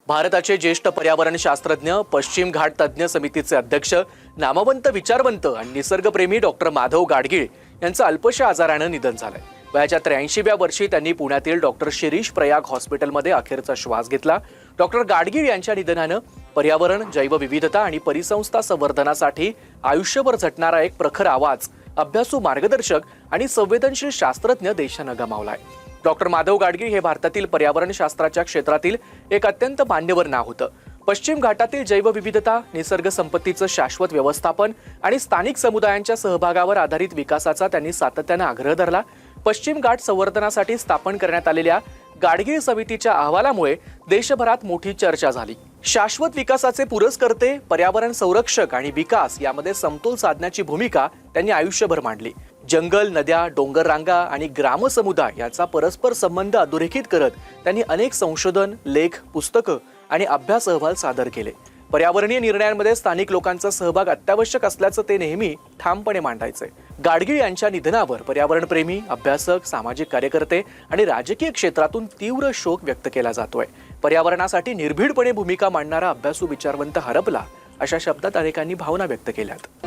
भारताचे ज्येष्ठ पर्यावरण शास्त्रज्ञ, पश्चिम घाट तज्ज्ञ समितीचे अध्यक्ष, नामवंत विचारवंत आणि निसर्गप्रेमी डॉक्टर माधव गाडगीळ यांचं अल्पशा आजारानं निधन झालंय। वयाच्या 83व्या वर्षी त्यांनी पुण्यातील डॉक्टर शिरीष प्रयाग हॉस्पिटलमध्ये अखेरचा श्वास घेतला। डॉक्टर गाडगीळ यांच्या निधनानं पर्यावरण, जैवविविधता आणि परिसंस्था संवर्धनासाठी आयुष्यभर झटणारा एक प्रखर आवाज, अभ्यासू मार्गदर्शक आणि संवेदनशील शास्त्रज्ञ देशानं गमावलाय। डॉक्टर माधव गाडगीळ हे भारतातील पर्यावरण शास्त्राच्या क्षेत्रातील एक अत्यंत मान्यवर नाव होतं। पश्चिम घाटातील जैवविविधता, निसर्ग संपत्तीचं शाश्वत व्यवस्थापन आणि स्थानिक समुदायांच्या सहभागावर आधारित विकासाचा त्यांनी सातत्यानं आग्रह धरला। पश्चिम घाट संवर्धनासाठी स्थापन करण्यात आलेल्या गाडगीळ समितीच्या अहवालामुळे देशभरात मोठी चर्चा झाली। शाश्वत विकासाचे पुरस्कर्ते, पर्यावरण संरक्षक आणि विकास यामध्ये समतोल साधण्याची भूमिका त्यांनी आयुष्यभर मांडली। जंगल, नद्या, डोंगर रांगा आणि ग्रामसमुदाय याचा परस्पर संबंध अधोरेखित करत त्यांनी अनेक संशोधन, लेख, पुस्तकं आणि अभ्यास अहवाल सादर केले। पर्यावरणीय निर्णयांमध्ये स्थानिक लोकांचा सहभाग अत्यावश्यक असल्याचं ते नेहमी ठामपणे मांडायचे। गाडगीळ यांच्या निधनावर पर्यावरणप्रेमी, अभ्यासक, सामाजिक कार्यकर्ते आणि राजकीय क्षेत्रातून तीव्र शोक व्यक्त केला जातोय। पर्यावरणासाठी निर्भीडपणे भूमिका मांडणारा अभ्यासू विचारवंत हरपला, अशा शब्दात अनेकांनी भावना व्यक्त केल्यात।